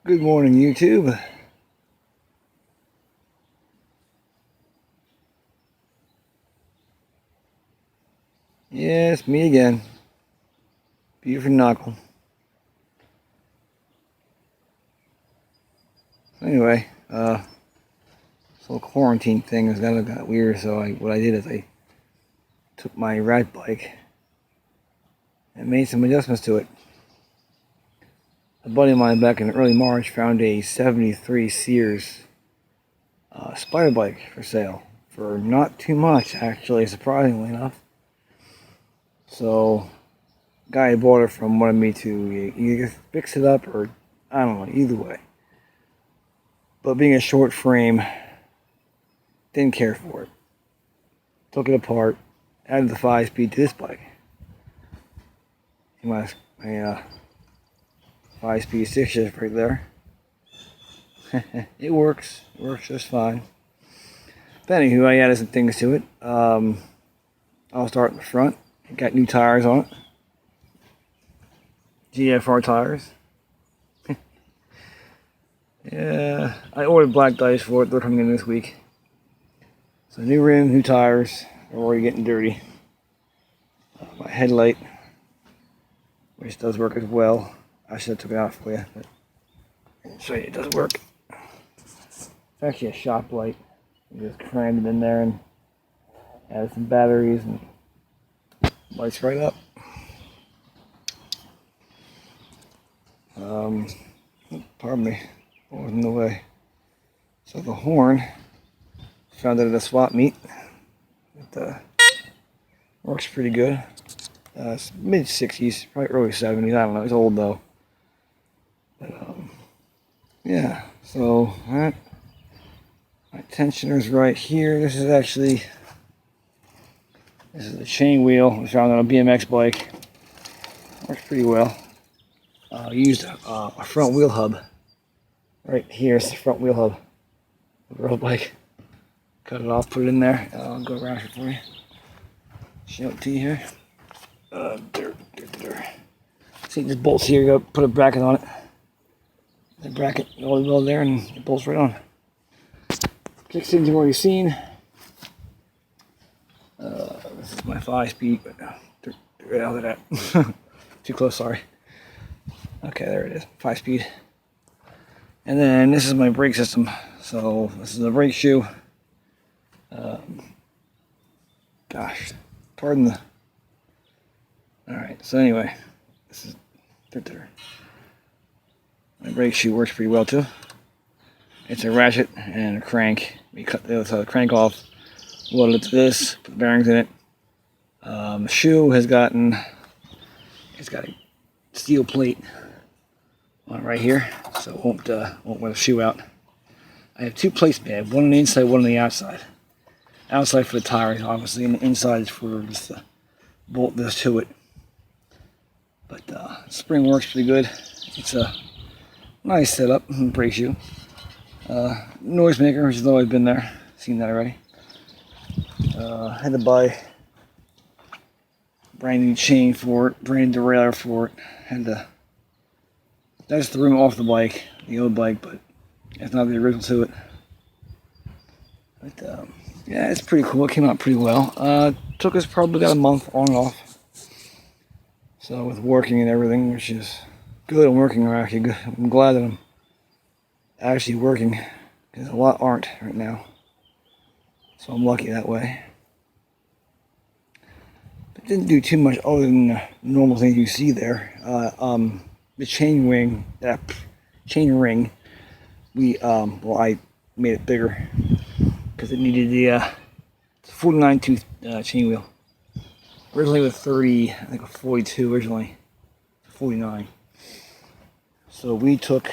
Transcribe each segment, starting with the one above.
Good morning, YouTube. Yes, me again. Beautiful knuckle. Anyway, this whole quarantine thing has got weird. So what I did is I took my rat bike and made some adjustments to it. A buddy of mine back in early March found a '73 Sears spider bike for sale for not too much, actually, surprisingly enough. So, guy who bought it from wanted me to either fix it up or I don't know, either way. But being a short frame, didn't care for it. Took it apart, added the 5-speed to this bike. My 5-speed 6-shift right there. It works. It works just fine. But anywho, I added some things to it. I'll start in the front. It got new tires on it. GFR tires. Yeah, I ordered black dice for it. They're coming in this week. So new rims, new tires. They're already getting dirty. My headlight, which does work as well. I should have took it out for you, but I'll show you it does work. It's actually a shop light. You just crammed it in there and added some batteries and lights right up. Pardon me, I was in the way. So the horn, found it at a swap meet. It works pretty good. It's mid 60s, probably early 70s. I don't know. It's old though. But yeah. So that my tensioner's right here. This is the chain wheel I found on a BMX bike. Works pretty well. I used a front wheel hub. Right here is the front wheel hub. The girl's bike. Cut it off, put it in there. I'll go around it for you. Show it to you here. See, this bolts here. You gotta put a bracket on it. The bracket all the way there, and it bolts right on. Kickstands you've already seen. This is my 5-speed. Get out of that. Too close, sorry. Okay, there it is. 5-speed. And then this is my brake system. So this is a brake shoe. Gosh, pardon the. Alright, so anyway, this is. My brake shoe works pretty well too. It's a ratchet and a crank. We cut the crank off, welded it to this, put the bearings in it. The shoe has got a steel plate on it right here, so it won't wear the shoe out. I have two plates made. I have one on the inside, one on the outside. Outside for the tires, obviously, and the inside is for just the bolt this to it. But spring works pretty good. It's a nice setup, brake shoe. Noisemaker, which has always been there. Seen that already. Had to buy brand new chain for it, brand new derailleur for it. That's the rim off the bike, the old bike, but it's not the original to it. But yeah, it's pretty cool. It came out pretty well. Took us probably about a month on and off. So with working and everything, which is good and working are actually good. I'm glad that I'm actually working, because a lot aren't right now. So I'm lucky that way. But didn't do too much other than the normal things you see there. The chain ring, I made it bigger because it needed the 49 tooth chain wheel. Originally with 30, I think a 42 originally, 49. So we took,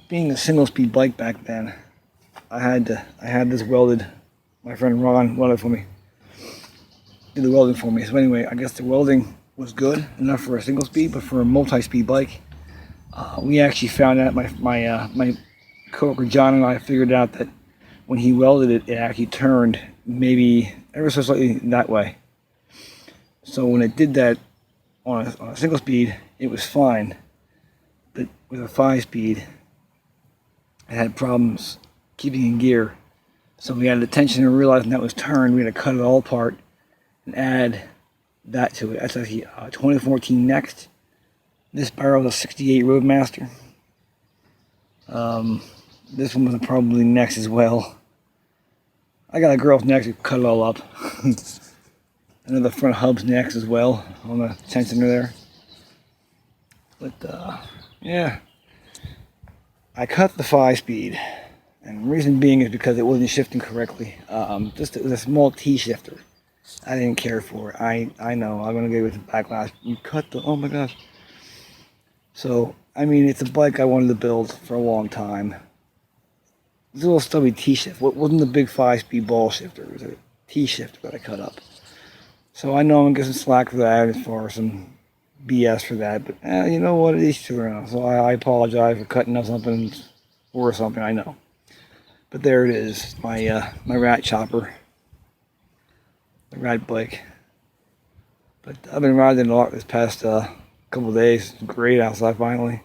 being a single speed bike back then, I had this welded. My friend Ron welded for me. Did the welding for me. So anyway, I guess the welding was good enough for a single speed, but for a multi-speed bike, we actually found out, my coworker John and I figured out that when he welded it, it actually turned maybe ever so slightly that way. So when it did that on a single speed, it was fine. with a 5-speed, it had problems keeping in gear. So we had the tension and realizing that was turned, we had to cut it all apart and add that to it. That's actually 2014 Next. This barrel is a 68 Roadmaster. This one was probably Next as well. I got a girl's Next who cut it all up. Another front hub's Next as well on the tensioner there. But yeah, I cut the 5-speed, and the reason being is because it wasn't shifting correctly. Just it was a small T shifter. I didn't care for it. I know I'm gonna get with the backlash. You cut the, oh my gosh. So I mean, it's a bike I wanted to build for a long time. It's a little stubby T shift. What wasn't the big 5-speed ball shifter? It was a T shifter that I cut up. So I know I'm gonna get some slack for that, as far as some BS for that. But you know what? It is true. So I apologize for cutting up something or something. I know. But there it is, my my rat chopper. The rat bike. But I've been riding a lot this past couple of days. It's great outside finally.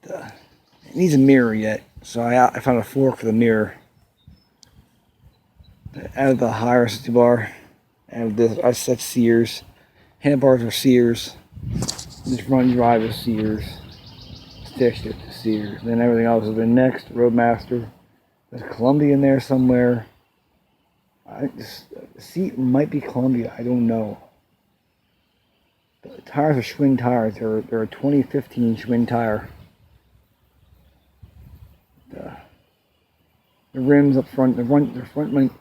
It needs a mirror yet, so I found a fork for the mirror. I added the higher 60 bar, and this I set Sears. Handlebars are Sears. This front drive is Sears. Stick shift is Sears. Then everything else has been Next, Roadmaster. There's Columbia in there somewhere. The seat might be Columbia, I don't know. The tires are Schwinn tires. They're a 2015 Schwinn tire. The rims up front, the front rim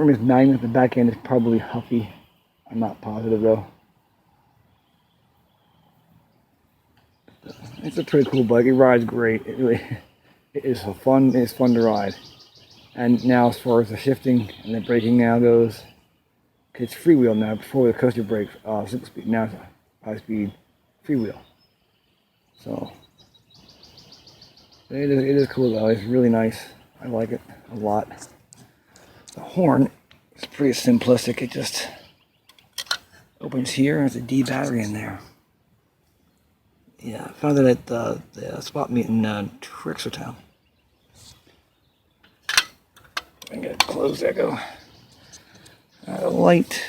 is magnet. The back end is probably Huffy. I'm not positive though. It's a pretty cool bike. It rides great. It really, it is fun. It's fun to ride. And now, as far as the shifting and the braking now goes, it's freewheel now. Before the coaster brake, 6-speed. Now it's a 5-speed freewheel. So it is cool though. It's really nice. I like it a lot. The horn is pretty simplistic. It just opens here. There's a D battery in there. Yeah, I found it at the spot meet in Trixertown. I can get it closed. There go. The light.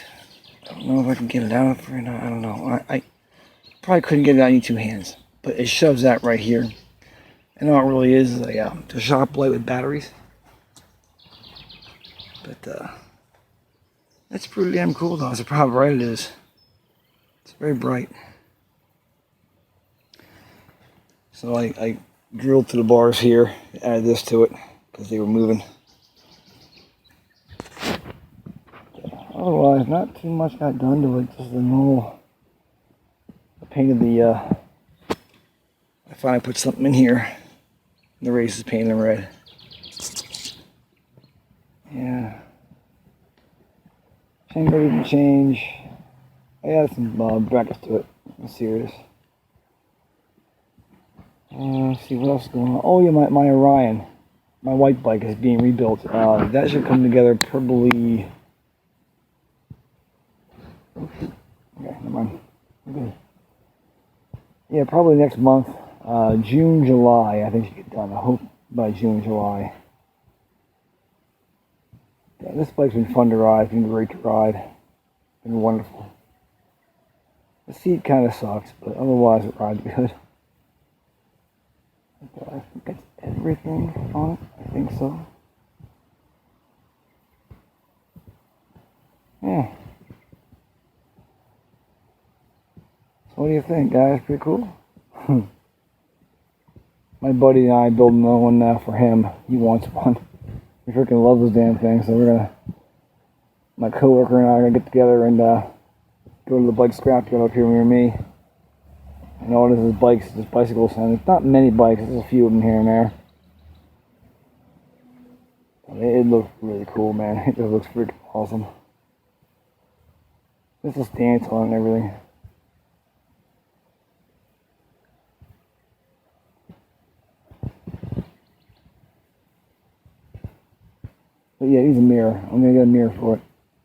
I don't know if I can get it out for it. I don't know. I probably couldn't get it out in 2 hands, but it shoves that right here. And all it really is a shop light with batteries. But that's pretty damn cool though. It's how bright it is. It's very bright. So I drilled to the bars here, added this to it because they were moving. Otherwise, not too much got done to it. Just the normal. I painted the. I finally put something in here. The race is painted in red. Yeah. Chamber didn't change. I added some brackets to it. Let's see what it is. Let's see what else is going on. Oh yeah, my Orion, my white bike is being rebuilt. That should come together probably. Okay, never mind. Okay. Yeah, probably next month. June, July, I think should get done. I hope by June, July. Yeah, this bike's been fun to ride. It's been great to ride. It's been wonderful. The seat kind of sucks, but otherwise it rides good. I think that's everything on it. I think so. Yeah. So what do you think, guys? Pretty cool? My buddy and I building one now for him. He wants one. He freaking loves this damn thing, so we're gonna. My coworker and I are gonna get together and go to the bike scrapyard up here near me. And all this is bikes, just bicycles, and it's not many bikes. There's a few of them here and there. It looks really cool, man. It just looks freaking awesome. There's a stance on it and everything. But yeah, he's a mirror. I'm gonna get a mirror for it.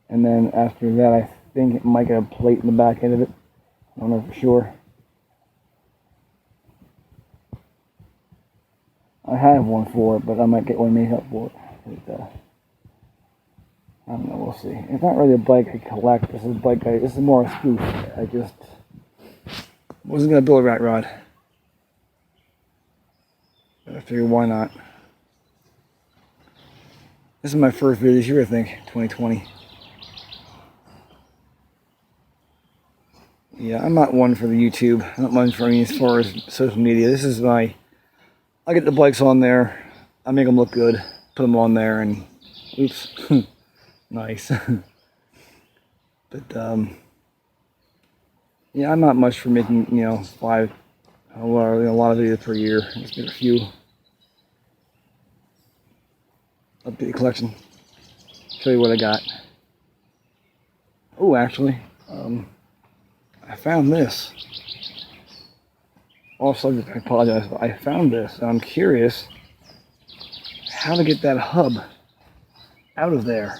And then after that, I think it might get a plate in the back end of it. I don't know for sure. I have one for it, but I might get one made up for it. But, I don't know, we'll see. It's not really a bike I collect. This is a bike this is more a spoof. I just wasn't gonna build a rat rod. But I figured why not. This is my first video this year, I think, 2020. Yeah, I'm not one for the YouTube. I'm not one for any as far as social media. This is I get the bikes on there. I make them look good. Put them on there and oops. Nice. But yeah, I'm not much for making, a lot of videos per year. Just make a few. Update the collection. Show you what I got. Oh, actually, I found this. Off subject, I apologize, but I found this, and I'm curious how to get that hub out of there.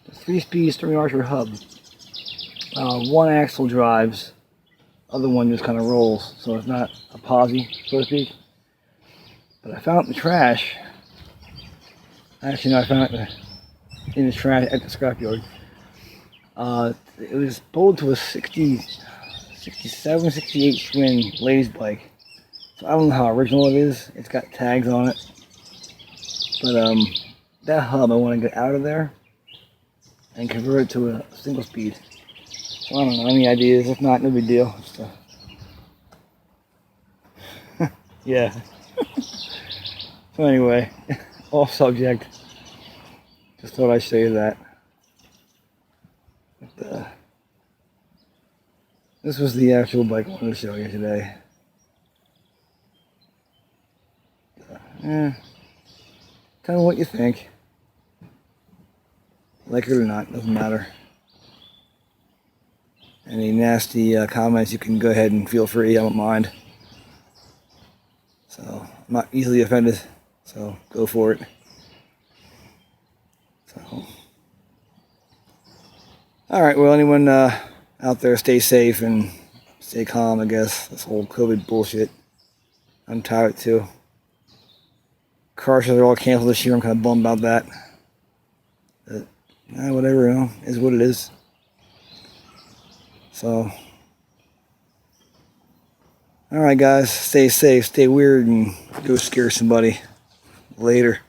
The 3-speed Sterling Archer hub. One axle drives, other one just kind of rolls, so it's not a posi, so to speak. But I found it in the trash. Actually, no, I found it in the trash at the scrapyard. It was pulled to a 67, 68 Schwinn ladies bike. So I don't know how original it is. It's got tags on it. But that hub, I want to get out of there and convert it to a single speed. So I don't know, any ideas? If not, no big deal. Just, yeah. So anyway, off subject. Just thought I'd show you that. But, this was the actual bike I wanted to show you today. Tell me what you think. Like it or not, doesn't matter. Any nasty comments, you can go ahead and feel free, I don't mind. So, I'm not easily offended, so go for it. So, alright, well, anyone out there, stay safe and stay calm, I guess. This whole COVID bullshit. I'm tired too. Car shows are all canceled this year, I'm kind of bummed about that. But, whatever, is what it is. So, alright guys, stay safe, stay weird, and go scare somebody. Later.